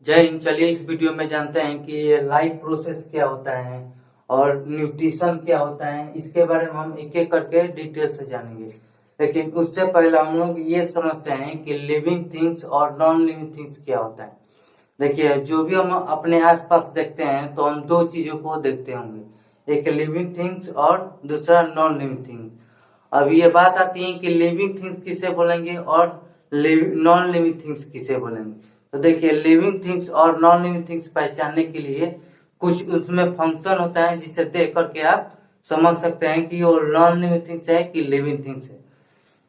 जय हिंद। चलिए इस वीडियो में जानते हैं कि ये लाइफ प्रोसेस क्या होता है और न्यूट्रिशन क्या होता है। इसके बारे में हम एक एक करके डिटेल से जानेंगे, लेकिन उससे पहले हम लोग ये समझते हैं कि लिविंग थिंग्स और नॉन लिविंग थिंग्स क्या होता है। देखिए, जो भी हम अपने आसपास देखते हैं तो हम दो चीजों को देखते होंगे, एक लिविंग थिंग्स और दूसरा नॉन लिविंग थिंग्स। अब ये बात आती है कि लिविंग थिंग्स किसे बोलेंगे और नॉन लिविंग थिंग्स किसे बोलेंगे। तो देखिए, लिविंग थिंग्स और नॉन लिविंग थिंग्स पहचानने के लिए कुछ उसमें फंक्शन होता है जिसे देख करके आप समझ सकते हैं कि वो नॉन लिविंग थिंग्स है कि लिविंग थिंग्स है।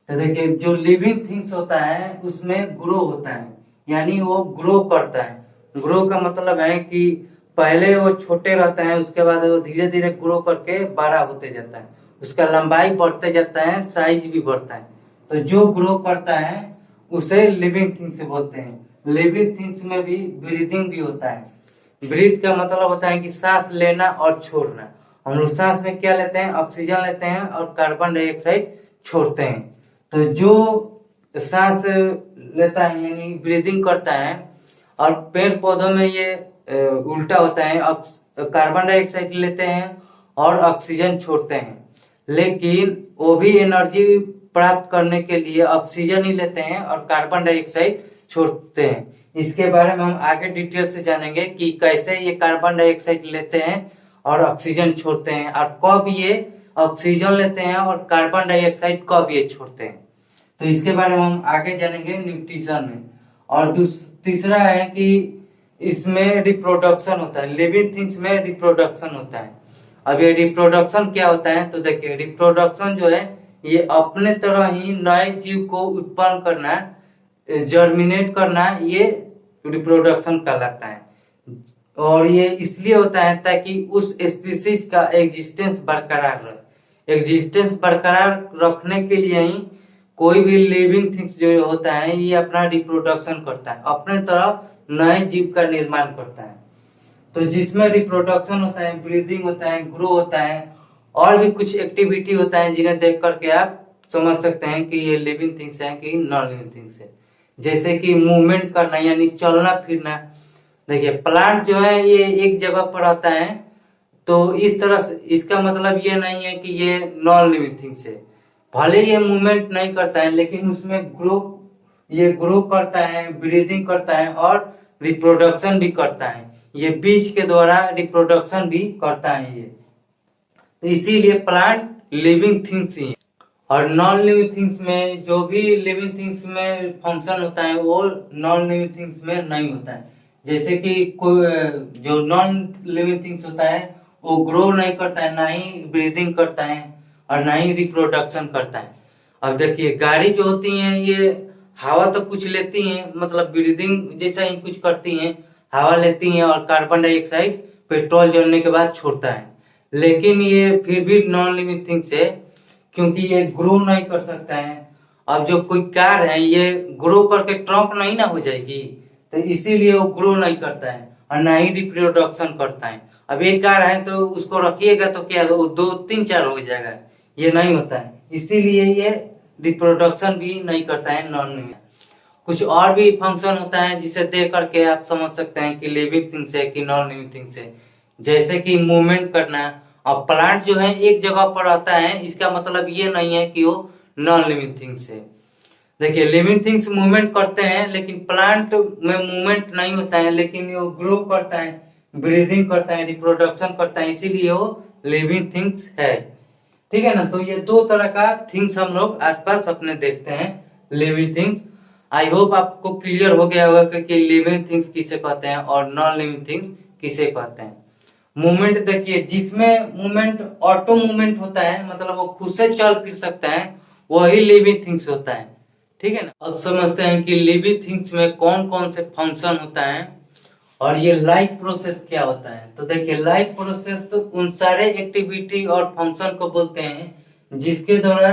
तो देखिए, जो लिविंग थिंग्स होता है उसमें ग्रो होता है, यानी वो ग्रो करता है। ग्रो का मतलब है कि पहले वो छोटे रहता है, उसके बाद वो धीरे धीरे ग्रो करके बड़ा होते जाता है, उसका लंबाई बढ़ते जाता है, साइज भी बढ़ता है। तो जो ग्रो करता है उसे लिविंग थिंग्स बोलते हैं। लिविंग थिंग्स में भी ब्रीदिंग भी होता है। ब्रीथ का मतलब होता है कि सांस लेना और छोड़ना। हम लोग सांस में क्या लेते हैं? ऑक्सीजन लेते हैं और कार्बन डाइऑक्साइड छोड़ते हैं। तो जो सांस लेता है यानी ब्रीदिंग करता है, और पेड़ पौधों में ये उल्टा होता है, कार्बन डाइऑक्साइड लेते हैं और ऑक्सीजन छोड़ते हैं। लेकिन वो भी एनर्जी प्राप्त करने के लिए ऑक्सीजन ही लेते हैं और कार्बन डाइऑक्साइड छोड़ते हैं। इसके बारे में हम आगे डिटेल से जानेंगे कि कैसे ये कार्बन डाइऑक्साइड लेते हैं और ऑक्सीजन छोड़ते हैं, और कब ये ऑक्सीजन लेते हैं और कार्बन डाइऑक्साइड कब ये छोड़ते हैं। तो इसके बारे में हम आगे जानेंगे न्यूट्रिशन में। और तीसरा है कि इसमें रिप्रोडक्शन होता है। लिविंग थिंग्स में रिप्रोडक्शन होता है। अब ये रिप्रोडक्शन क्या होता है? तो देखिए, रिप्रोडक्शन जो है ये अपने तरह ही नए जीव को उत्पन्न करना, जर्मिनेट करना, ये रिप्रोडक्शन कहलाता है। और ये इसलिए होता है ताकि उस स्पीसीज का एग्जिस्टेंस बरकरार रहे। एग्जिस्टेंस बरकरार रखने के लिए ही कोई भी लिविंग थिंग्स जो होता है ये अपना रिप्रोडक्शन करता है, अपने तरह नए जीव का निर्माण करता है। तो जिसमें रिप्रोडक्शन होता है, ब्रीदिंग होता है, ग्रो होता है, और भी कुछ एक्टिविटी होता है जिन्हें देख करके आप समझ सकते हैं कि ये लिविंग थिंग्स है कि नॉन लिविंग थिंग्स है। जैसे कि मूवमेंट करना यानी चलना फिरना। देखिए, प्लांट जो है ये एक जगह पर रहता है, तो इस तरह से इसका मतलब ये नहीं है कि ये नॉन लिविंग थिंग्स है। भले ये मूवमेंट नहीं करता है लेकिन उसमें ये ग्रो करता है, ब्रीदिंग करता है और रिप्रोडक्शन भी करता है। ये बीज के द्वारा रिप्रोडक्शन भी करता है ये। तो इसीलिए प्लांट लिविंग थिंग्स ही है। और नॉन लिविंग थिंग्स में जो भी लिविंग थिंग्स में फंक्शन होता है वो नॉन लिविंग थिंग्स में नहीं होता है। जैसे कि कोई जो नॉन लिविंग थिंग्स होता है वो ग्रो नहीं करता है, ना ही ब्रीदिंग करता है और ना ही रिप्रोडक्शन करता है। अब देखिए, गाड़ी जो होती है ये हवा तो कुछ लेती है, मतलब ब्रीदिंग जैसा ही कुछ करती है, हवा लेती है और कार्बन डाइऑक्साइड पेट्रोल जलने के बाद छोड़ता है। लेकिन ये फिर भी नॉन लिविंग थिंग्स है क्योंकि ये ग्रो नहीं कर सकता है। अब जो कोई कार है ये ग्रो करके ट्रक नहीं ना हो जाएगी, तो इसीलिए वो ग्रो नहीं करता है और ना ही रिप्रोडक्शन करता है। अब एक कार है तो उसको रखिएगा तो क्या वो 2 3 4 हो जाएगा, ये नहीं होता है। इसीलिए ये रिप्रोडक्शन भी नहीं करता है नॉन लिविंग। कुछ और भी फंक्शन होता है जिसे देख करके आप समझ सकते हैं कि लिविंग थिंग्स है कि नॉन लिविंग थिंग्स है। जैसे कि मूवमेंट करना। अब प्लांट जो है एक जगह पर रहता है, इसका मतलब ये नहीं है कि वो नॉन लिविंग थिंग्स है। देखिए, लिविंग थिंग्स मूवमेंट करते हैं लेकिन प्लांट में मूवमेंट नहीं होता है, लेकिन वो ग्रो करता है, ब्रीदिंग करता है, रिप्रोडक्शन करता है, इसीलिए वो लिविंग थिंग्स है। ठीक है ना। तो ये दो तरह का थिंग्स हम लोग आसपास अपने देखते हैं, लिविंग थिंग्स। आई होप आपको क्लियर हो गया होगा कि लिविंग थिंग्स किसे कहते हैं और नॉन लिविंग थिंग्स किसे कहते हैं। मूवमेंट देखिए, जिसमें मूवमेंट ऑटो मूवमेंट होता है, मतलब वो खुद से चल फिर सकता है, वही लिविंग थिंग्स होता है। ठीक है ना। अब समझते हैं कि लिविंग थिंग्स में कौन कौन से फंक्शन होता है और ये लाइफ प्रोसेस क्या होता है। तो देखिए, लाइफ प्रोसेस तो उन सारे एक्टिविटी और फंक्शन को बोलते हैं जिसके द्वारा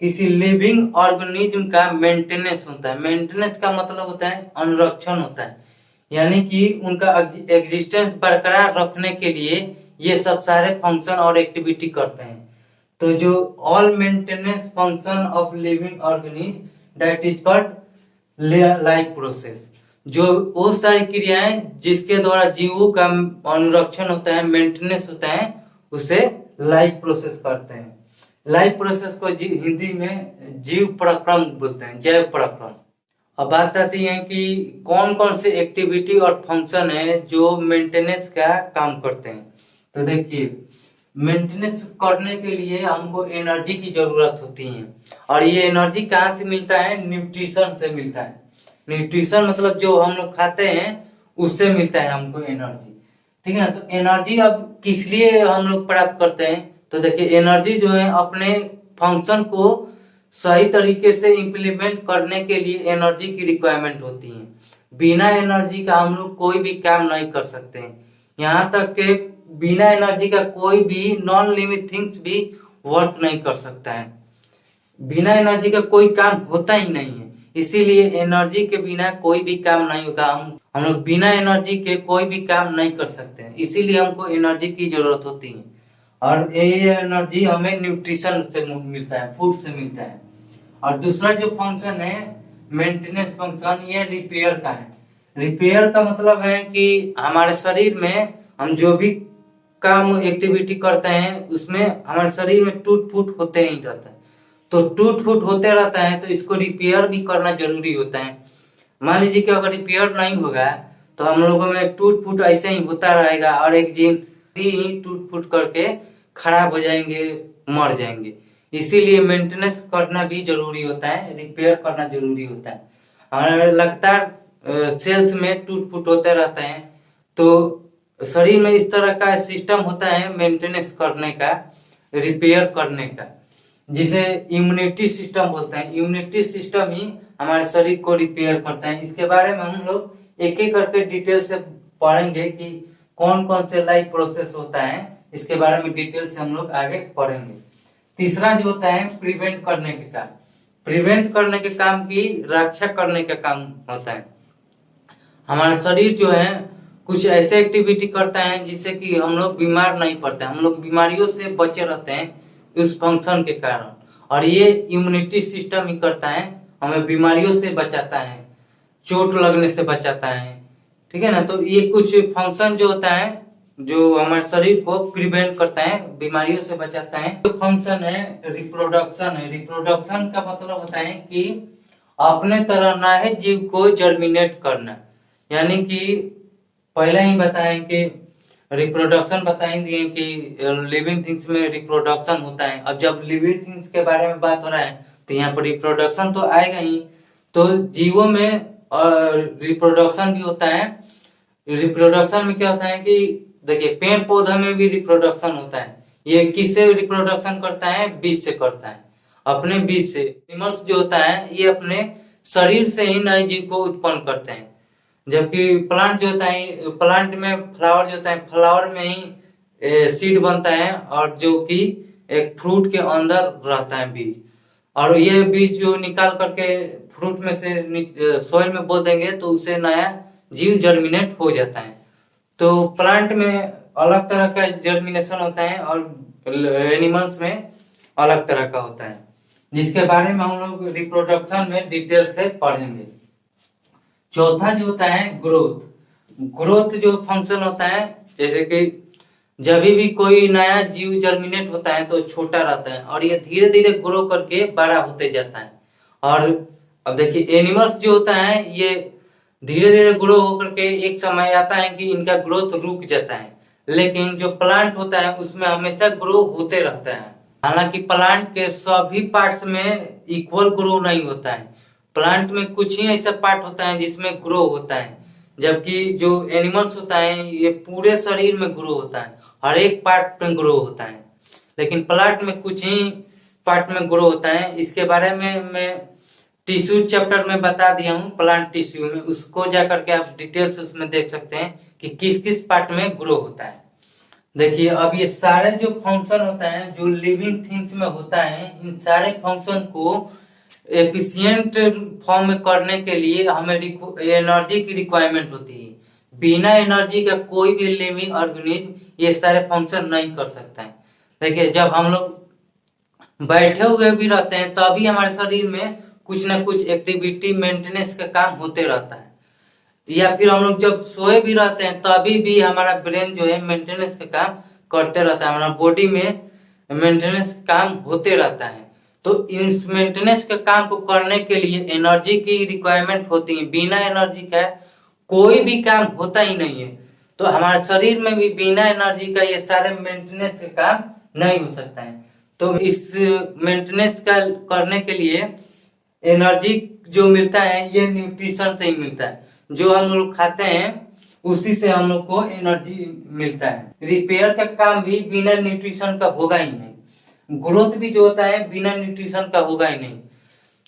किसी लिविंग ऑर्गेनिज्म का मेंटेनेंस होता है। मेंटेनेंस का मतलब होता है अनुरक्षण होता है, यानी कि उनका एग्जिस्टेंस बरकरार रखने के लिए ये सब सारे फंक्शन और एक्टिविटी करते हैं। तो जो all maintenance function of living organism that is called life process. जो वो सारी क्रियाएं जिसके द्वारा जीवों का अनुरक्षण होता है, मेंटेनेंस होता है, उसे लाइफ प्रोसेस करते हैं। लाइफ प्रोसेस को हिंदी में जीव प्रक्रम बोलते हैं, जैव प्रक्रम। अब बात आती है कि कौन कौन से एक्टिविटी और फंक्शन है जो मेंटेनेंस का काम करते हैं। तो देखिए, मेंटेनेंस करने के लिए हमको एनर्जी की जरूरत होती है, और ये एनर्जी कहाँ से मिलता है? न्यूट्रिशन से मिलता है। न्यूट्रिशन मतलब जो हम लोग खाते हैं उससे मिलता है हमको एनर्जी, ठीक है ना। तो एनर्जी अब किस लिए हम लोग प्राप्त करते हैं? तो देखिए, एनर्जी जो है अपने फंक्शन को सही तरीके से इम्प्लीमेंट करने के लिए एनर्जी की रिक्वायरमेंट होती है। बिना एनर्जी का हम लोग कोई भी काम नहीं कर सकते हैं। यहाँ तक कि बिना एनर्जी का कोई भी नॉन लिविंग थिंग्स भी वर्क नहीं कर सकता है। बिना एनर्जी का कोई काम होता ही नहीं है, इसीलिए एनर्जी के बिना कोई भी काम नहीं होगा। हम लोग बिना एनर्जी के कोई भी काम नहीं कर सकते हैं, इसीलिए हमको एनर्जी की जरूरत होती है। और ये एनर्जी हमें न्यूट्रिशन से मिलता है, फूड से मिलता है। और दूसरा जो फंक्शन है मेंटेनेंस फंक्शन, ये रिपेयर का है। रिपेयर का मतलब है कि हमारे शरीर में हम जो भी काम एक्टिविटी करते हैं उसमें हमारे शरीर में टूट फूट होते ही रहता है। तो टूट फूट होते रहता है तो इसको रिपेयर भी करना जरूरी होता है। मान लीजिए कि अगर रिपेयर नहीं होगा तो हम लोगों में टूट फूट ऐसे ही होता रहेगा, और एक दिन ही टूट फूट करके खराब हो जाएंगे, मर जाएंगे। इसीलिए मेंटेनेंस करना भी जरूरी होता है, रिपेयर करना जरूरी होता है। हमारे लगातार सेल्स में टूट फूट होते रहते हैं, तो शरीर में इस तरह का सिस्टम होता है मेंटेनेंस करने का, रिपेयर करने का, जिसे इम्यूनिटी सिस्टम बोलते हैं। इम्यूनिटी सिस्टम ही हमारे शरीर को रिपेयर करता है। इसके बारे में हम लोग एक एक करके डिटेल से पढ़ेंगे कि कौन कौन से लाइफ प्रोसेस होता है, इसके बारे में डिटेल से हम लोग आगे पढ़ेंगे। तीसरा जो होता है प्रिवेंट करने के काम। प्रिवेंट करने के काम की रक्षा करने का काम होता है। हमारा शरीर जो है कुछ ऐसे एक्टिविटी करता है जिससे कि हम लोग बीमार नहीं पड़ते, हम लोग बीमारियों से बचे रहते हैं उस फंक्शन के कारण। और ये इम्यूनिटी सिस्टम ही करता है, हमें बीमारियों से बचाता है, चोट लगने से बचाता है, ठीक है ना। तो ये कुछ फंक्शन जो होता है जो हमारे शरीर को प्रिवेंट करता है, बीमारियों से बचाता है। तो फंक्शन है रिप्रोडक्शन है। रिप्रोडक्शन का मतलब होता है कि अपने तरह नए जीव को जर्मिनेट करना। यानी कि पहले ही बताएं कि रिप्रोडक्शन बताएं दिए कि लिविंग थिंग्स में रिप्रोडक्शन होता है। अब जब लिविंग थिंग्स के बारे में बात हो रहा है तो यहाँ पर रिप्रोडक्शन तो आएगा ही। तो जीवों में रिप्रोडक्शन भी होता है। रिप्रोडक्शन में क्या होता है कि देखिए, पेड़ पौधे में भी रिप्रोडक्शन होता है। ये किससे रिप्रोडक्शन करता है? बीज से करता है, अपने बीज से। एनिमल्स जो होता है ये अपने शरीर से ही नए जीव को उत्पन्न करते हैं। जबकि प्लांट जो होता है, प्लांट में फ्लावर जो होता है, फ्लावर में ही सीड बनता है, और जो कि एक फ्रूट के अंदर रहता है बीज। और ये बीज जो निकाल करके फ्रूट में से सोइल में बो देंगे तो उसे नया जीव जर्मिनेट हो जाता है। तो प्लांट में अलग तरह का जर्मिनेशन होता है और एनिमल्स में अलग तरह का होता है, जिसके बारे में हम लोग रिप्रोडक्शन में डिटेल से पढ़ेंगे। चौथा जो होता है ग्रोथ। ग्रोथ जो फंक्शन होता है, जैसे कि जब भी कोई नया जीव जर्मिनेट होता है तो छोटा रहता है और ये धीरे धीरे ग्रो करके बड़ा होते जाता है। और अब देखिए, एनिमल्स जो होता है ये धीरे धीरे ग्रो होकर के एक समय आता है कि इनका ग्रोथ रुक जाता है, लेकिन जो प्लांट होता है उसमें हमेशा ग्रो होते रहता है। हालांकि प्लांट के सभी पार्ट्स में इक्वल ग्रो नहीं होता है। प्लांट में कुछ ही ऐसा पार्ट होता है जिसमें ग्रो होता है, जबकि जो एनिमल्स होता है ये पूरे शरीर में ग्रो होता है, हर एक पार्ट में ग्रो होता है। लेकिन प्लांट में कुछ ही पार्ट में ग्रो होता है। इसके बारे में मैं टिश्यू चैप्टर में बता दिया हूँ, प्लांट टिश्यू में, उसको जाकर के आप डिटेल से उसमें देख सकते हैं कि किस किस पार्ट में ग्रो होता है। देखिए, अब ये सारे जो फंक्शन होता है जो लिविंग थिंग्स में होता है, इन सारे फंक्शन को एफिशिएंट फॉर्म में करने के लिए हमें एनर्जी की रिक्वायरमेंट होती है। बिना एनर्जी का कोई भी लिविंग ऑर्गेनिज्म ये सारे फंक्शन नहीं कर सकता है। देखिए, जब हम लोग बैठे हुए भी रहते हैं तभी हमारे शरीर में कुछ ना कुछ एक्टिविटी मेंटेनेंस का काम होते रहता है। या फिर हम लोग जब सोए भी रहते हैं तभी भी हमारा ब्रेन जो है मेंटेनेंस का काम करते रहता है, हमारा बॉडी में मेंटेनेंस का काम होते रहता है। तो इस मेंटेनेंस के काम को करने के लिए एनर्जी की रिक्वायरमेंट होती है। बिना एनर्जी का कोई भी काम होता ही नहीं है। तो हमारे शरीर में भी बिना एनर्जी का ये सारे मेंटेनेंस का काम नहीं हो सकता है। तो इस मेंटेनेंस का करने के लिए एनर्जी जो मिलता है ये न्यूट्रिशन से ही मिलता है। जो हम लोग खाते हैं उसी से हम लोग को एनर्जी मिलता है। रिपेयर का काम भी बिना न्यूट्रिशन का होगा ही नहीं। ग्रोथ भी जो होता है बिना न्यूट्रिशन का होगा ही नहीं।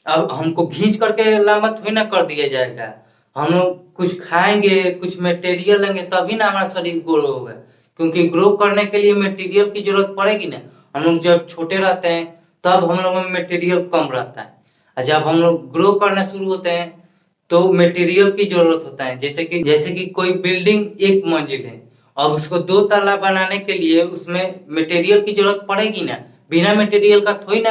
अब हमको खींच करके लंबा थोड़ी ना कर दिया जाएगा। हम लोग कुछ खाएंगे, कुछ मटेरियल लेंगे तभी ना हमारा शरीर ग्रो होगा। क्योंकि ग्रो करने के लिए मटेरियल की जरूरत पड़ेगी ना। हम लोग जब छोटे रहते हैं तब हम लोग में मटेरियल कम रहता है, और जब हम लोग ग्रो करना शुरू होते हैं तो मटेरियल की जरूरत होता है। जैसे कि कोई बिल्डिंग एक मंजिल है, अब उसको 2 तल्ला बनाने के लिए उसमें मटेरियल की जरूरत पड़ेगी ना। बिना मटेरियल का थोड़ी ना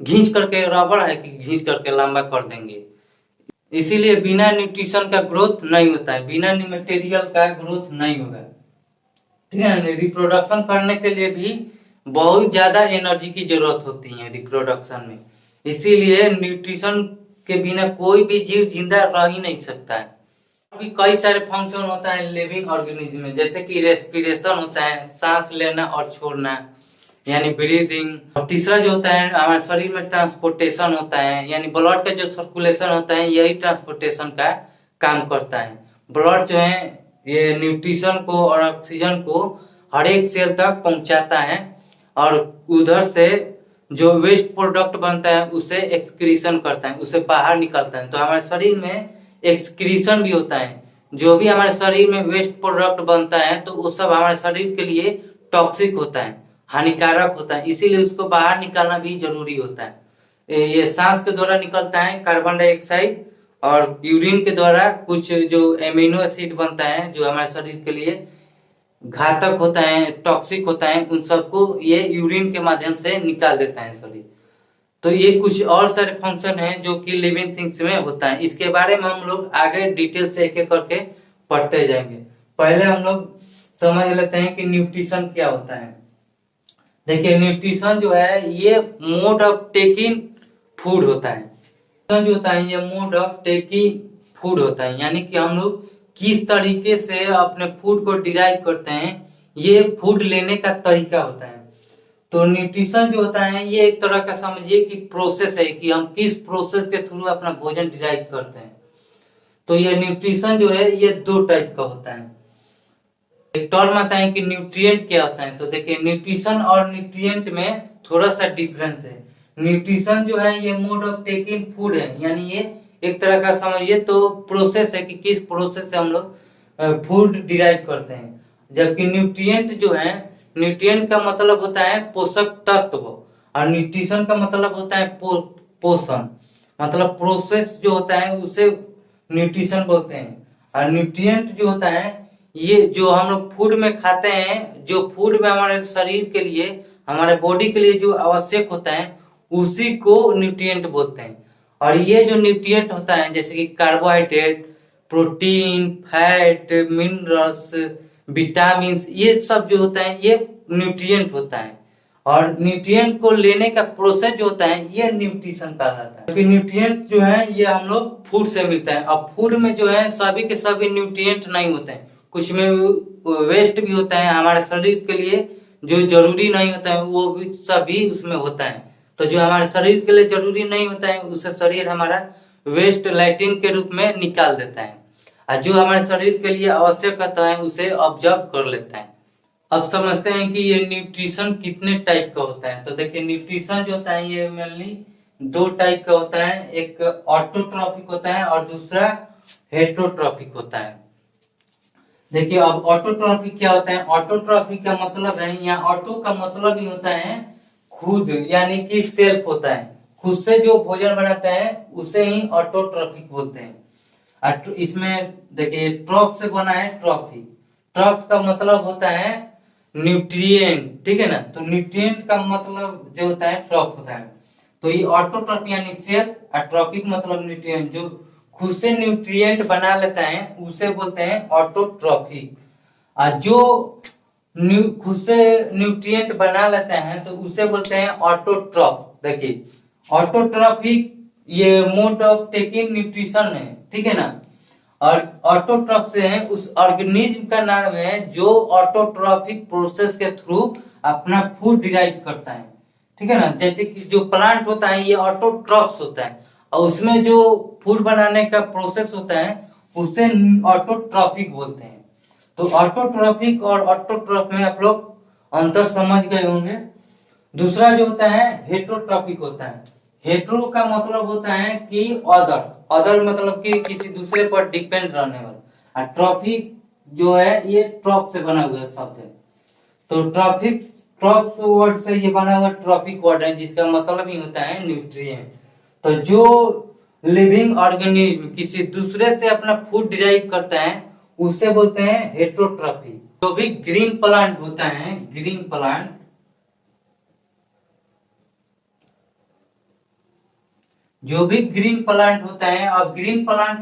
घींच करके, रबड़ है कि घींच करके लंबा कर देंगे। इसीलिए बिना न्यूट्रिशन का ग्रोथ नहीं होता है, बिना मटेरियल का ग्रोथ नहीं होगा। ठीक है। रिप्रोडक्शन करने के लिए भी बहुत ज्यादा एनर्जी की जरूरत होती है रिप्रोडक्शन में। इसीलिए न्यूट्रिशन के बिना कोई भी जीव जिंदा रह ही नहीं सकता है। अभी कई सारे फंक्शन होता है लिविंग ऑर्गेनिज्म में, जैसे कि रेस्पिरेशन होता है, सांस लेना और छोड़ना यानी ब्रीदिंग। और तीसरा जो होता है हमारे शरीर में ट्रांसपोर्टेशन होता है, यानी ब्लड का जो सर्कुलेशन होता है यही ट्रांसपोर्टेशन का काम करता है। ब्लड जो है ये न्यूट्रिशन को और ऑक्सीजन को हर एक सेल तक पहुंचाता है, और उधर से जो वेस्ट प्रोडक्ट बनता है उसे एक्सक्रीशन करता है, उसे बाहर निकलता है। तो हमारे शरीर में एक्सक्रीशन भी होता है। जो भी हमारे शरीर में वेस्ट प्रोडक्ट बनता है तो वो सब हमारे शरीर के लिए टॉक्सिक होता है, हानिकारक होता है। इसीलिए उसको बाहर निकालना भी जरूरी होता है। ये सांस के द्वारा निकलता है कार्बन डाइऑक्साइड, और यूरिन के द्वारा कुछ जो एमिनो एसिड बनता है जो हमारे शरीर के लिए घातक होता है, टॉक्सिक होता है, उन सबको ये यूरिन के माध्यम से निकाल देता है शरीर। तो ये कुछ और सारे फंक्शन हैं जो कि लिविंग थिंग्स में होता है। इसके बारे में हम लोग आगे डिटेल से एक एक करके पढ़ते जाएंगे। पहले हम लोग समझ लेते हैं कि न्यूट्रिशन क्या होता है। देखिए न्यूट्रिशन जो है ये मोड ऑफ टेकिंग फूड होता है। जो होता है ये मोड ऑफ टेकिंग फूड होता है, यानी कि हम लोग किस तरीके से अपने फूड को डिराइव करते हैं, ये फूड लेने का तरीका होता है। तो न्यूट्रिशन जो होता है ये एक तरह का समझिए कि प्रोसेस है कि हम किस प्रोसेस के थ्रू अपना भोजन डिराइव करते हैं। तो ये न्यूट्रिशन जो है ये 2 टाइप का होता है। एक टर्म आता है कि न्यूट्रिएंट क्या होता है। तो देखिए न्यूट्रिशन और न्यूट्रिएंट में थोड़ा सा डिफरेंस है। न्यूट्रिशन जो है ये मोड ऑफ टेकिंग फूड है, यानी ये एक तरह का समझिए तो प्रोसेस है कि किस प्रोसेस से हम लोग फूड डिराइव करते हैं। जबकि न्यूट्रिएंट जो है, न्यूट्रिएंट का मतलब होता है पोषक तत्व, और न्यूट्रिशन का मतलब होता है पोषण। मतलब प्रोसेस जो होता है उसे न्यूट्रिशन बोलते हैं। और न्यूट्रिएंट जो होता है ये जो हम लोग फूड में खाते हैं, जो फूड में हमारे शरीर के लिए, हमारे बॉडी के लिए जो आवश्यक होता है उसी को न्यूट्रिएंट बोलते हैं। और ये जो न्यूट्रिएंट होता है जैसे कि carbohydrate, protein, fat, minerals, vitamin, ये सब जो होता है ये न्यूट्रिएंट होता है। और न्यूट्रिएंट को लेने का प्रोसेस जो होता है ये न्यूट्रिशन कहलाता है। तो न्यूट्रिएंट जो है ये हम लोग फूड से मिलता है। अब फूड में जो है सभी के सभी न्यूट्रिएंट नहीं होते हैं, कुछ में वेस्ट भी होता है हमारे शरीर के लिए, जो जरूरी नहीं होता है वो भी सभी उसमें होता है। तो जो हमारे शरीर के लिए जरूरी नहीं होता है उसे शरीर हमारा वेस्ट लैट्रिन के रूप में निकाल देता है, और जो हमारे शरीर के लिए आवश्यक होता है उसे ऑब्जर्व कर लेता है। अब समझते हैं कि ये न्यूट्रिशन कितने टाइप का होता है। तो देखिए न्यूट्रिशन जो होता है ये मेनली 2 टाइप का होता है, एक ऑटोट्रॉफिक होता है और दूसरा हेटरोट्रॉफिक होता है। देखिए अब ऑटोट्रॉफिक क्या होता है। ऑटोट्रॉफिक का मतलब है, यहाँ ऑटो का मतलब ही होता है खुद, यानी कि सेल्फ होता है, खुद से जो भोजन बनाता है उसे ही ऑटोट्रॉफिक बोलते हैं। इसमें देखिए ट्रॉफ से बना है ट्रॉफी। ट्रॉफ का मतलब होता है न्यूट्रिएंट, ठीक है ना। तो न्यूट्रिएंट का मतलब जो होता है ट्रॉफ होता है। तो ये ऑटोट्रॉफी यानी सेल्फ, और ट्रॉफिक मतलब न्यूट्रिएंट, जो खुद से न्यूट्रिएंट बना लेता है उसे बोलते हैं ऑटोट्रॉफिक। और जो खुद से न्यूट्रिएंट बना लेते हैं तो उसे बोलते हैं ऑटोट्रॉफ। देखिए ऑटोट्रॉफिक ये मोड ऑफ टेकिंग न्यूट्रिशन है, ठीक है ना। और ऑटोट्रॉफ से है उस ऑर्गेनिज्म का नाम है जो ऑटोट्रॉफिक प्रोसेस के थ्रू अपना फूड डिराइव करता है, ठीक है ना। जैसे कि जो प्लांट होता है ये ऑटोट्रॉफ्स होता है और उसमें जो फूड बनाने का प्रोसेस होता है उसे ऑटोट्रॉफिक बोलते हैं। तो ऑटोट्रॉफिक और ऑटोट्रॉफ में आप लोग अंतर समझ गए होंगे। दूसरा जो होता है हेट्रोट्रॉफिक होता है। हेट्रो का मतलब होता है कि अदर, अदर मतलब कि किसी दूसरे पर डिपेंड रहने वाला। और ट्रॉफिक जो है ये ट्रॉप से बना हुआ शब्द है। तो ट्रॉफिक, ट्रॉप वर्ड से ये बना हुआ ट्रॉफिक वर्ड है जिसका मतलब ही होता है न्यूट्रिएंट। तो जो लिविंग ऑर्गेनिज्म किसी दूसरे से अपना फूड डिराइव करता है उसे बोलते हैं हेट्रोट्रॉफिक। जो भी ग्रीन प्लांट होता है, ग्रीन प्लांट, जो भी ग्रीन प्लांट होता है, और ग्रीन प्लांट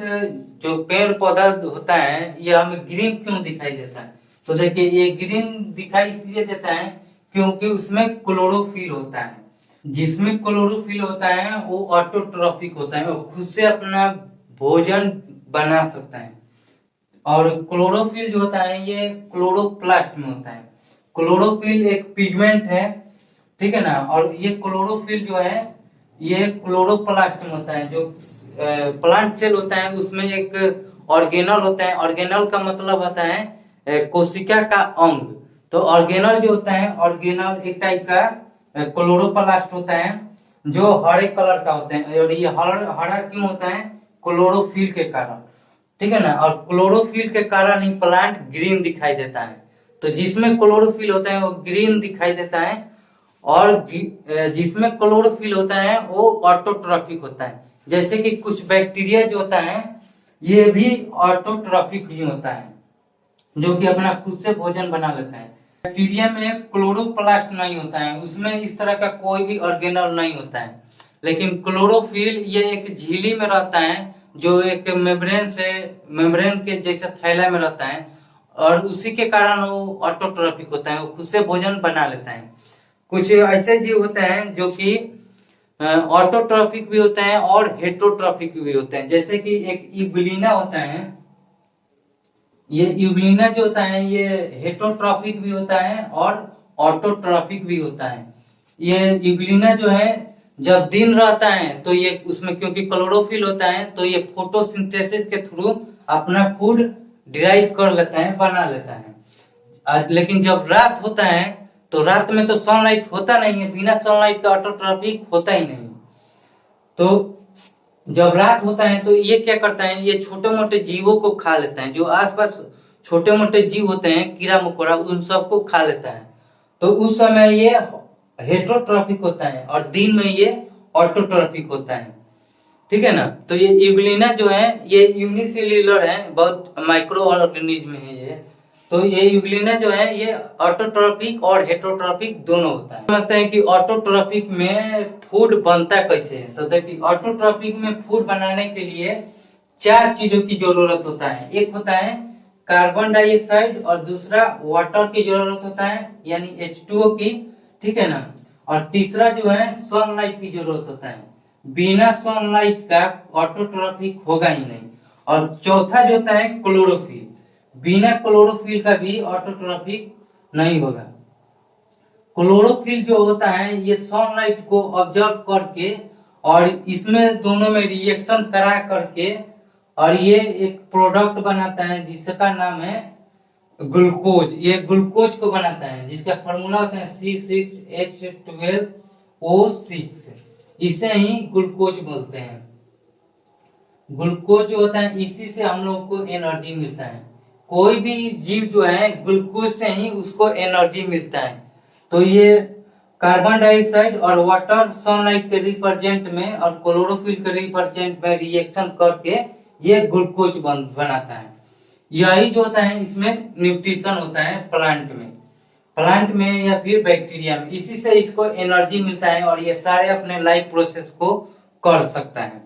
जो पेड़ पौधा होता है ये हमें ग्रीन क्यों दिखाई देता है? तो देखिए ये ग्रीन दिखाई इसलिए देता है क्योंकि उसमें क्लोरोफिल होता है। जिसमें क्लोरोफिल होता है वो ऑटोट्रॉफिक होता है, वो खुद से अपना भोजन बना सकता है। और क्लोरोफिल जो होता है ये क्लोरोप्लास्ट में होता है। क्लोरोफिल एक पिगमेंट है, ठीक है ना। और ये क्लोरोफिल जो है ये क्लोरोप्लास्ट में होता है। जो प्लांट सेल होता है उसमें एक ऑर्गेनल होता है। ऑर्गेनल का मतलब होता है कोशिका का अंग। तो ऑर्गेनल जो होता है, ऑर्गेनल एक टाइप का क्लोरोप्लास्ट होता है जो हरे कलर का होता है। और ये हरा क्यों होता है? क्लोरोफिल के कारण, ठीक है ना। और क्लोरोफिल के कारण ही प्लांट ग्रीन दिखाई देता है। तो जिसमें क्लोरोफिल होता है वो ग्रीन दिखाई देता है, और जिसमें क्लोरोफिल होता है वो ऑटोट्रॉफिक होता है। जैसे कि कुछ बैक्टीरिया जो होता है ये भी ऑटोट्रॉफिक ही होता है, जो कि अपना खुद से भोजन बना लेता है। बैक्टीरिया में क्लोरोप्लास्ट नहीं होता है, उसमें इस तरह का कोई भी ऑर्गेनल नहीं होता है। लेकिन क्लोरोफिल ये एक झिल्ली में रहता है जो एक मेम्ब्रेन से, मेम्ब्रेन के जैसे थैला में रहता है, और उसी के कारण वो ऑटोट्रॉफिक होता है, वो खुद से भोजन बना लेता है। कुछ ऐसे जीव होते हैं जो कि ऑटोट्रॉफिक भी होते हैं और हेट्रोट्रॉफिक भी होते हैं। जैसे कि एक यूग्लिना होता है, ये यूग्लिना जो होता है ये हेट्रोट्रॉफिक भी होता है और ऑटोट्रॉफिक भी होता है। ये यूग्लिना जो है जब दिन रहता है तो ये उसमें क्योंकि क्लोरोफिल होता है तो ये फोटोसिंथेसिस के थ्रू अपना फूड डिराइव कर लेता है, बना लेता है। लेकिन जब रात होता है तो रात में तो सनलाइट होता नहीं है, बिना सनलाइट का ऑटोट्रॉफिक होता ही नहीं। तो जब रात होता है तो ये क्या करता है, ये छोटे मोटे जीवों को खा लेता है। जो आसपास छोटे मोटे जीव होते हैं, कीड़ा मकोड़ा, उन सबको खा लेता है। तो उस समय ये हेट्रोट्रॉफिक होता है और दिन में ये ऑटोट्रॉफिक होता है, ठीक है ना। तो ये यूग्लिना जो है ये यूनिसेल्यूलर है, बहुत माइक्रो ऑर्गेनिज्म है ये। तो ये यूग्लिना जो है ये ऑटोट्रॉफिक और हेट्रोट्रॉफिक दोनों होता है। समझते हैं कि ऑटोट्रॉफिक में फूड बनता कैसे है। तो देखिए ऑटोट्रॉफिक में फूड बनाने के लिए 4 चीजों की जरूरत होता है। एक होता है कार्बन डाइऑक्साइड, और दूसरा वाटर की जरूरत होता है यानी H2O की, ठीक है ना। और तीसरा जो है सनलाइट की जरूरत होता है। बिना सनलाइट का ऑटोट्रॉफिक होगा ही नहीं। और चौथा जो होता है क्लोरोफिल, बिना क्लोरोफिल का भी ऑटोट्रॉफिक नहीं होगा। क्लोरोफिल जो होता है ये सनलाइट को ऑब्जर्व करके और इसमें दोनों में रिएक्शन करा करके और ये एक प्रोडक्ट बनाता है जिसका नाम है ग्लूकोज। ये ग्लूकोज को बनाता है जिसका फॉर्मूला होता है C6H12O6। इसे ही ग्लूकोज बोलते हैं। ग्लूकोज जो होता है इसी से हम लोग को एनर्जी मिलता है। कोई भी जीव जो है ग्लूकोज से ही उसको एनर्जी मिलता है। तो ये कार्बन डाइऑक्साइड और वाटर सनलाइट के रिप्रेजेंट में और क्लोरोफिल के रिप्रेजेंट में रिएक्शन करके ये ग्लूकोज बनाता है। यही जो होता है इसमें न्यूट्रिशन होता है प्लांट में या फिर बैक्टीरिया में। इसी से इसको एनर्जी मिलता है और ये सारे अपने लाइफ प्रोसेस को कर सकता है।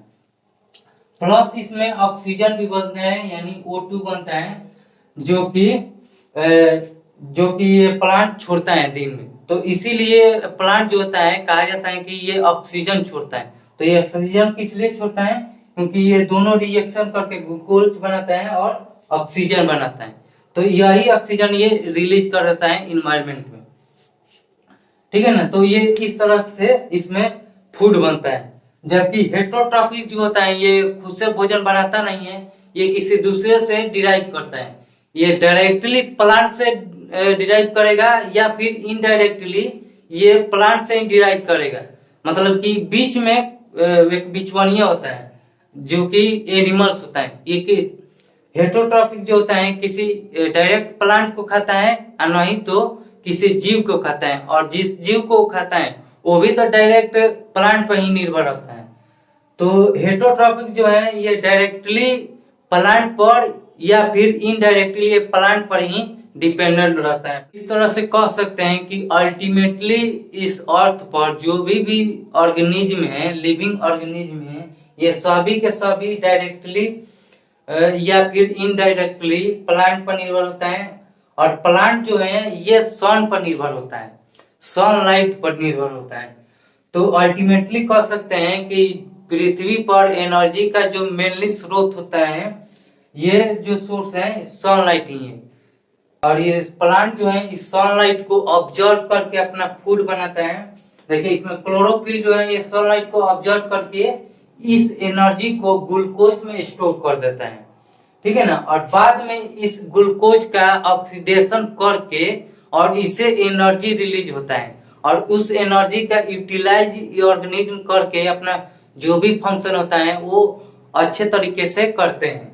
प्लस इसमें ऑक्सीजन भी बनता है, यानी O2 बनता है, जो कि ये प्लांट छोड़ता है दिन में। तो इसीलिए प्लांट जो होता है कहा जाता है कि ये ऑक्सीजन छोड़ता है। तो ये ऑक्सीजन किस लिए छोड़ता है? क्योंकि ये दोनों रिएक्शन करके ग्लूकोज बनाता है और ऑक्सीजन बनाता है। तो यही ऑक्सीजन ये रिलीज कर देता है इन्वायरमेंट में, ठीक है ना। तो ये इस तरह से इसमें फूड बनता है। जबकि हेटरोट्रॉफिक जो होता है ये खुद से भोजन बनाता नहीं है, ये किसी दूसरे से डिराइव करता है। ये डायरेक्टली प्लांट से डिराइव करेगा या फिर इनडायरेक्टली ये प्लांट से डिराइव करेगा। मतलब कि बीच में एक बिचवनिया होता है जो कि एनिमल्स होता है। ये हेटरोट्रॉफिक जो होता है किसी डायरेक्ट प्लांट को खाता है और नहीं तो किसी जीव को खाता है, और जिस जीव को खाता है वो भी तो डायरेक्ट प्लांट पर ही निर्भर रहता है। तो हेटरोट्रॉफिक जो है ये डायरेक्टली प्लांट पर या फिर इनडायरेक्टली ये प्लांट पर ही डिपेंडेंट रहता है। इस तरह से कह सकते हैं कि अल्टीमेटली इस अर्थ पर जो भी ऑर्गेनिज्म है, लिविंग ऑर्गेनिज्म है, ये सभी के सभी डायरेक्टली या फिर इनडायरेक्टली प्लांट पर निर्भर होता है। और प्लांट जो है ये सन पर निर्भर होता है, सनलाइट पर निर्भर होता है। तो अल्टीमेटली कह सकते हैं कि पृथ्वी पर एनर्जी का जो मेनली स्रोत होता है, ये जो सोर्स है सनलाइट ही है। और ये प्लांट जो है इस सनलाइट को ऑब्जर्व करके अपना फूड बनाता है। देखिए इसमें क्लोरोफिल जो है ये सनलाइट को ऑब्जर्व करके इस एनर्जी को ग्लूकोज में स्टोर कर देता है, ठीक है ना। और बाद में इस ग्लूकोज का ऑक्सीडेशन करके और इससे एनर्जी रिलीज होता है, और उस एनर्जी का यूटिलाइज ऑर्गेनिज्म करके अपना जो भी फंक्शन होता है वो अच्छे तरीके से करते हैं।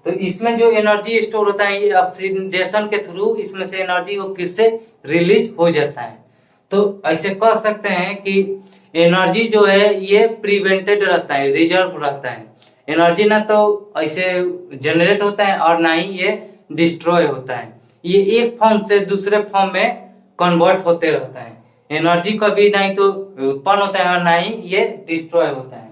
तो इसमें जो एनर्जी स्टोर होता है ये ऑक्सीडेशन के थ्रू इसमें से एनर्जी वो फिर से रिलीज हो जाता है। तो ऐसे कह सकते हैं कि एनर्जी जो है ये प्रिवेंटेड रहता है, रिजर्व रहता है। एनर्जी ना तो ऐसे जनरेट होता है और ना ही ये डिस्ट्रॉय होता है, ये एक फॉर्म से दूसरे फॉर्म में कन्वर्ट होते रहता है। एनर्जी कभी नहीं तो उत्पन्न होता है और ना ही ये डिस्ट्रॉय होता है।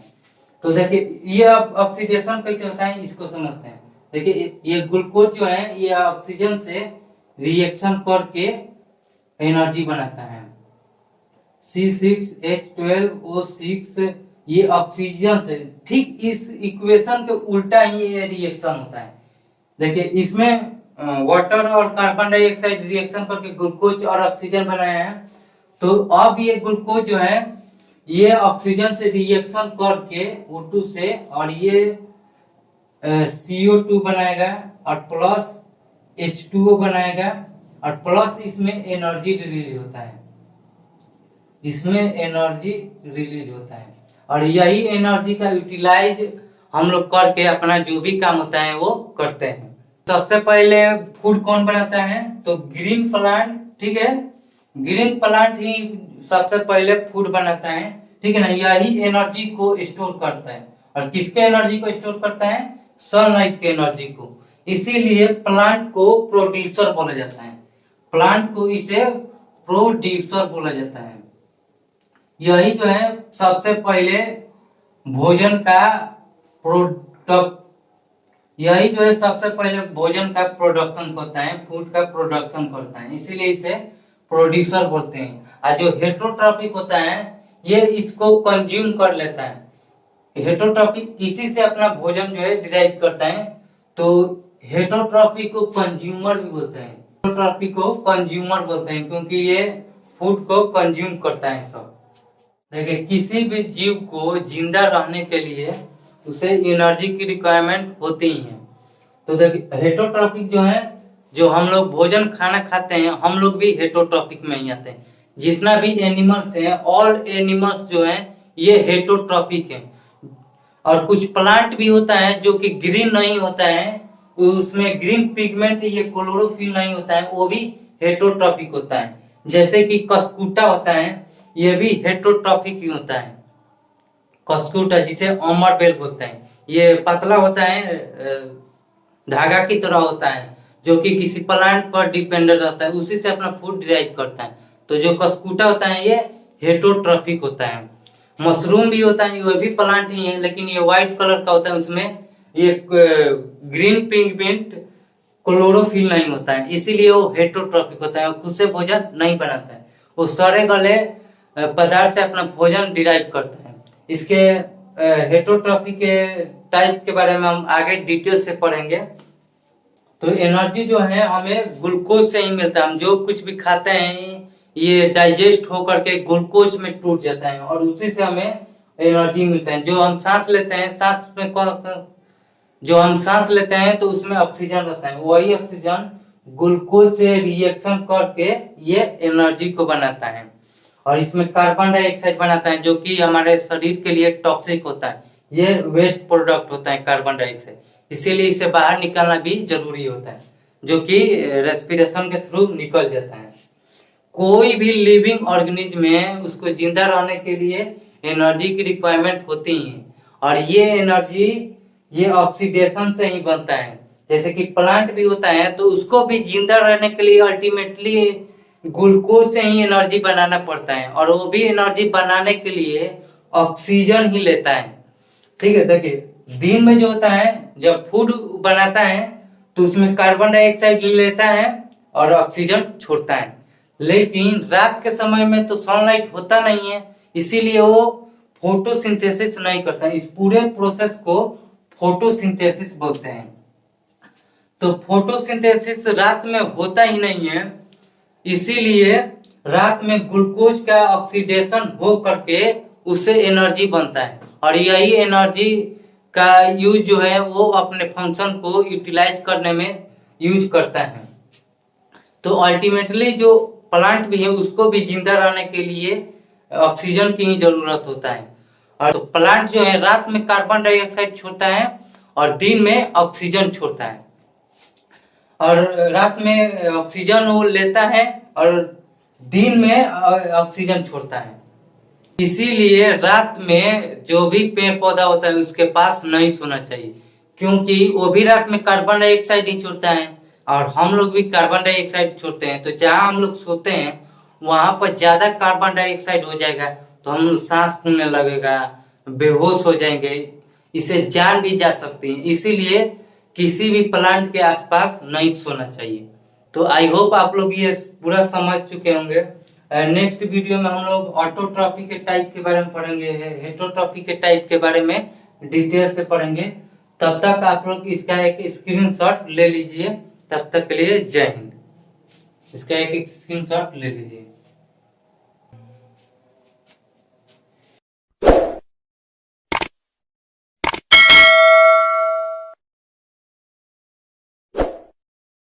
तो देखिए ये ऑक्सीडेशन कैसे होता है इसको समझते हैं। देखिए ये ग्लूकोज जो है ये ऑक्सीजन से रिएक्शन करके एनर्जी बनाता है। C6H12O6 ये ऑक्सीजन से, ठीक इस इक्वेशन के उल्टा ही ये रिएक्शन होता है। देखिए इसमें वाटर और कार्बन डाइऑक्साइड रिएक्शन करके ग्लूकोज और ऑक्सीजन बनाया है। तो अब ये ग्लूकोज जो है ये ऑक्सीजन से रिएक्शन करके O2 से, और ये CO2 बनाएगा और प्लस H2O बनाएगा, और प्लस इसमें एनर्जी रिलीज होता है, इसमें एनर्जी रिलीज होता है। और यही एनर्जी का यूटिलाइज हम लोग करके अपना जो भी काम होता है वो करते हैं। सबसे पहले फूड कौन बनाता है? तो ग्रीन प्लांट, ठीक है। ग्रीन प्लांट ही सबसे पहले फूड बनाता है, ठीक है ना। यही एनर्जी को स्टोर करता है, और किसके एनर्जी को स्टोर करता है? सनलाइट के एनर्जी को। इसीलिए प्लांट को प्रोड्यूसर बोला जाता है, प्लांट को इसे प्रोड्यूसर बोला जाता है। यही जो है सबसे पहले भोजन का प्रोडक्ट, यही जो है सबसे पहले भोजन का प्रोडक्शन करता है, फूड का प्रोडक्शन करता है, इसीलिए इसे प्रोड्यूसर बोलते हैं। और जो हेटरोट्रॉपिक होता है ये इसको कंज्यूम कर लेता है। हेटरोट्रॉपिक इसी से अपना भोजन जो है डिराइव करता है। तो हेटरोट्रॉपिक को कंज्यूमर भी बोलते हैं, हेटरोट्रॉपिक को कंज्यूमर बोलते हैं क्योंकि ये फूड को कंज्यूम करता है सब। देखिए किसी भी जीव को जिंदा रहने के लिए उसे एनर्जी की रिक्वायरमेंट होती ही है। तो देखिए हेटरोट्रॉपिक जो है, जो हम लोग भोजन खाना खाते हैं हम लोग भी हेटरोट्रॉपिक में ही आते हैं। जितना भी एनिमल्स हैं, ऑल एनिमल्स जो हैं ये हेटरोट्रॉपिक हैं। और कुछ प्लांट भी होता है जो कि ग्रीन नहीं होता है, उसमें ग्रीन पिगमेंट ये क्लोरोफिल नहीं होता है, वो भी हेटरोट्रॉपिक होता है। जैसे कि कस्कुटा होता है, ये भी हेटरोट्रॉपिक ही होता है। कस्कुटा जिसे अमर बेल बोलते हैं, ये पतला होता है, धागा की तरह होता है, जो कि किसी प्लांट पर डिपेंडेंट रहता है, उसी से अपना फूड डिराइव करता है। तो जो कस्कुटा होता है ये हेटरोट्रॉपिक होता है। मशरूम भी होता है, ये भी प्लांट ही है, लेकिन ये व्हाइट कलर का होता है, उसमें ये ग्रीन पिगमेंट क्लोरोफिल नहीं होता है, इसीलिए वो हेटरोट्रॉपिक होता है, खुद से भोजन नहीं बनाता है, वो सड़े गले पदार्थ से अपना भोजन डिराइव करता है। इसके हेटरोट्रॉपिक के टाइप के बारे में हम आगे डिटेल से पढ़ेंगे। तो एनर्जी जो है हमें ग्लूकोज से ही मिलता है, हम जो कुछ भी खाते हैं ये डाइजेस्ट होकर के ग्लूकोज में टूट जाता है और उसी से हमें एनर्जी मिलता है। जो हम सांस लेते हैं, सांस में जो हम सांस लेते हैं तो उसमें ऑक्सीजन रहता है, वही ऑक्सीजन ग्लूकोज से रिएक्शन करके ये एनर्जी को बनाता है और इसमें कार्बन डाइऑक्साइड बनाता है, जो कि हमारे शरीर के लिए टॉक्सिक होता है। ये वेस्ट प्रोडक्ट होता है कार्बन डाइऑक्साइड, इसीलिए इसे बाहर निकालना भी जरूरी होता है, जो कि रेस्पिरेशन के थ्रू निकल जाता है। कोई भी लिविंग ऑर्गेनिज्म में उसको जिंदा रहने के लिए एनर्जी की रिक्वायरमेंट होती है और ये एनर्जी ये ऑक्सीडेशन से ही बनता है। जैसे कि प्लांट भी होता है तो उसको भी जिंदा रहने के लिए अल्टीमेटली ग्लूकोज से ही एनर्जी बनाना पड़ता है और वो भी एनर्जी बनाने के लिए ऑक्सीजन ही लेता है। ठीक है, देखिए दिन में जो होता है जब फूड बनाता है तो उसमें कार्बन डाइऑक्साइड लेता है और ऑक्सीजन छोड़ता है, लेकिन रात के समय में तो सनलाइट होता नहीं है, इसीलिए वो फोटोसिंथेसिस नहीं करता है। इस पूरे प्रोसेस को फोटोसिंथेसिस बोलते हैं। तो फोटोसिंथेसिस रात में होता ही नहीं है, इसीलिए रात में ग्लूकोज का ऑक्सीडेशन हो करके उससे एनर्जी बनता है और यही एनर्जी का यूज जो है वो अपने फंक्शन को यूटिलाइज करने में यूज करता है। तो अल्टीमेटली जो प्लांट भी है उसको भी जिंदा रहने के लिए ऑक्सीजन की ही जरूरत होता है और तो प्लांट जो है रात में कार्बन डाइऑक्साइड छोड़ता है और दिन में ऑक्सीजन छोड़ता है और रात में ऑक्सीजन वो लेता है और दिन में ऑक्सीजन छोड़ता है। इसीलिए रात में जो भी पेड़ पौधा होता है उसके पास नहीं सोना चाहिए, क्योंकि वो भी रात में कार्बन डाइऑक्साइड ही छोड़ता है और हम लोग भी कार्बन डाइऑक्साइड छोड़ते हैं। तो जहाँ हम लोग सोते हैं वहां पर ज्यादा कार्बन डाइऑक्साइड हो जाएगा तो हम सांस फूलने लगेगा, बेहोश हो जाएंगे, इससे जान भी जा सकती है। इसीलिए किसी भी प्लांट के आसपास नहीं सोना चाहिए। तो आई होप आप लोग ये पूरा समझ चुके होंगे। नेक्स्ट वीडियो में हम लोग ऑटोट्रॉफी के टाइप के बारे में पढ़ेंगे, हेटरोट्रॉफी के टाइप के बारे में डिटेल से पढ़ेंगे। तब तक आप लोग इसका एक स्क्रीनशॉट ले लीजिए। तब तक के लिए जय हिंद। इसका एक स्क्रीनशॉट ले लीजिए।